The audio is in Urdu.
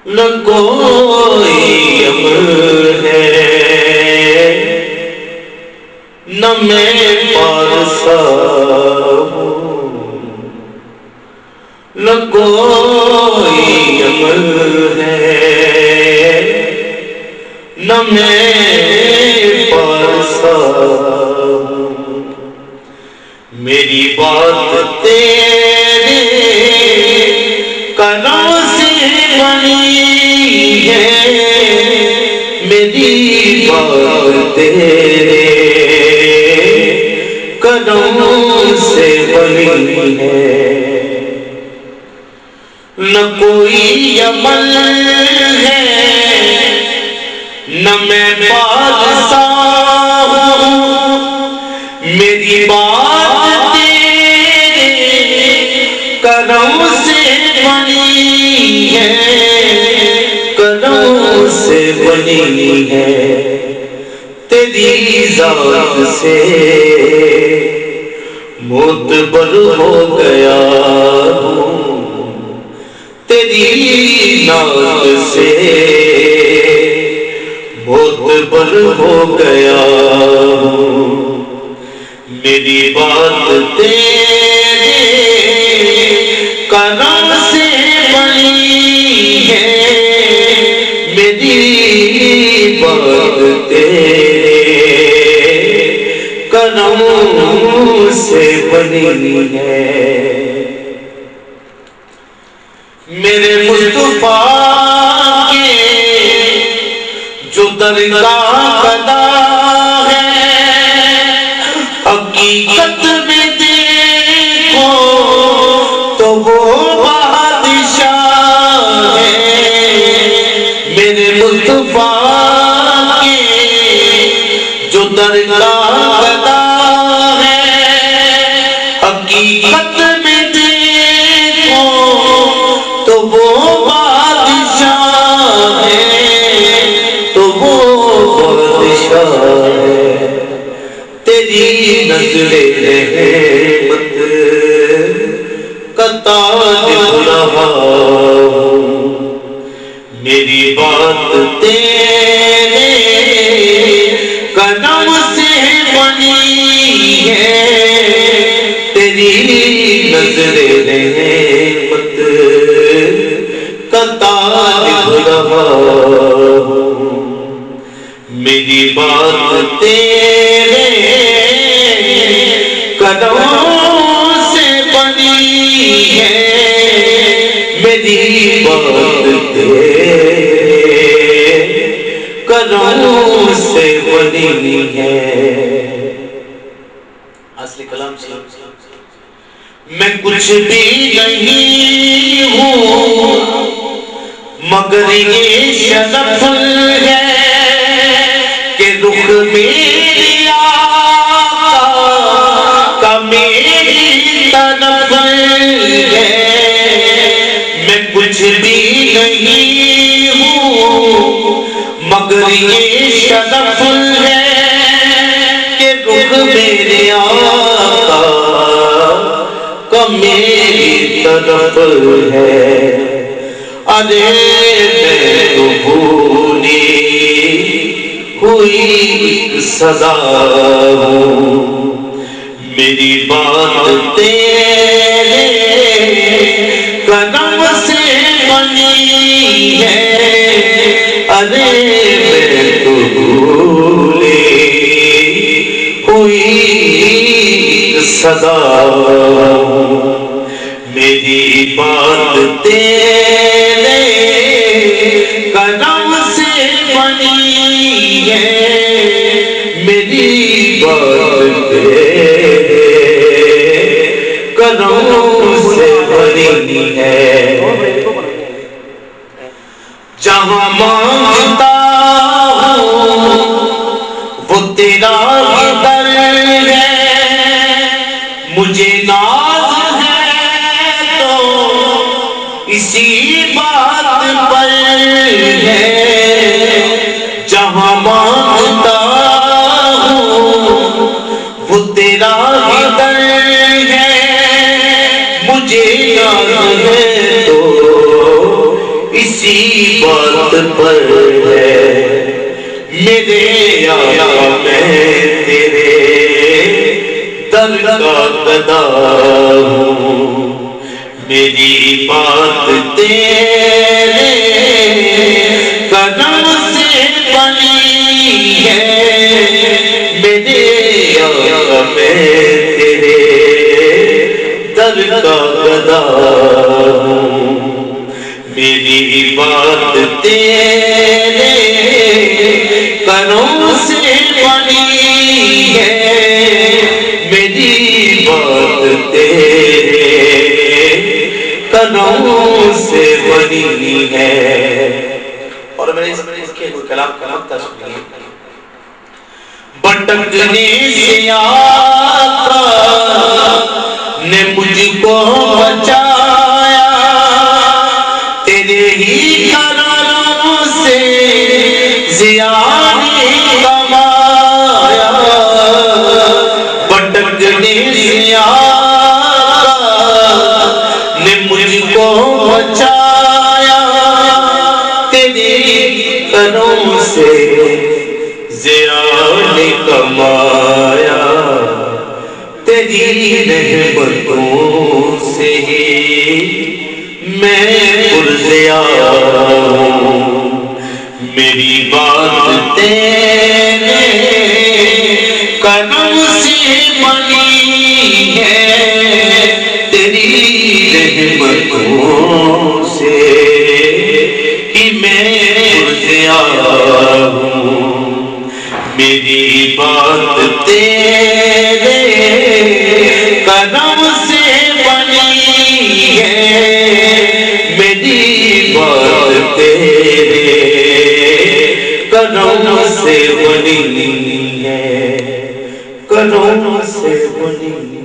نہ کوئی امر ہے نہ میں پارسا ہوں، نہ کوئی امر ہے نہ میں پارسا ہوں، میری بات تیرے قدم سے بنی ہے، میری بات تیرے قدم سے بنی ہے، نہ کوئی عمل ہے نہ میں بادشاہ ہوں، میری بات تیرے قدم سے بنی ہے، قدم سے بنی ہے، تیری ذات سے معتبر ہو گیا ہوں، تیری نعت سے معتبر ہو گیا ہوں، میری بات تیرے قدم سے بنی ہے، میری بات تیرے قدم سے بنی ہے، میرے مصطفیٰ کے جو درگاہ قدا ہے، حقیقت میں دیکھو تو وہ بادشاہ ہے، میرے مصطفیٰ کے جو درگاہ قدا ہے، حقیقت میں دیکھو تو وہ بادشاہ ہے، تو وہ بادشاہ ہے، تیری نظر رحمت کا تاج رہا ہوں، میری بات تیرے قدم سے بنی ہے، تیری نظر رحمت کا تاج رہا ہوں، میری بات تیرے قدموں سے بنی ہے، میری بات تیرے قدموں سے بنی ہے، اصلی کلام سے میں کچھ بھی نہیں ہوں مگر یہ شرف ہے کہ رخ میری آقا کا میری طرف ہے، میں کچھ بھی نہیں ہوں مگر یہ شرف ہے کہ رخ میرے آقا کا میری طرف ہے، ارے میں تو بھولی ہوئی ایک صدا ہوں، میری بات تیرے قدم سے بنی ہے، ارے میں تو بھولی ہوئی ایک صدا ہوں، میری بات تیرے قدم سے بنی ہے، میری بات تیرے قدم سے بنی ہے، جہاں مانگتا ہوں وہ تیرا ہی در ہے، مجھے ناز ہے تو اسی بات پر ہے، جہاں مانگتا ہوں وہ تیرا ہی در ہے، مجھے ناز ہے تو اسی بات پر ہے، میرے آقا میں تیرے در کا گدا ہوں، میری بات تیرے کرم سے بنی ہے، میرے آقا میں تیرے در کا گدا ہوں، میری بات تیرے کرم سے بنی ہے، میری بات تیرے کرم سے بنی ہے۔ اور میں نے اس کے کوئی کلام کا مقطع سنیے، بھٹکنے سے آقا نے مجھ کو بچایا، تیرے ہی کرم سے زیادہ کمایا، بھٹکنے سے آقا نے مجھ کو بچایا، تیرے کرم سے زیادہ کمایا، تیری رحمتوں سے میں پرزیا ہوں، میری بات تیرے کرم سے بنی ہے، تیری رحمتوں سے ہی میں پرزیا ہوں، میری بات تیرے کرم سے بنی ہے، میری بات تیرے کرم سے بنی ہے، کرم سے بنی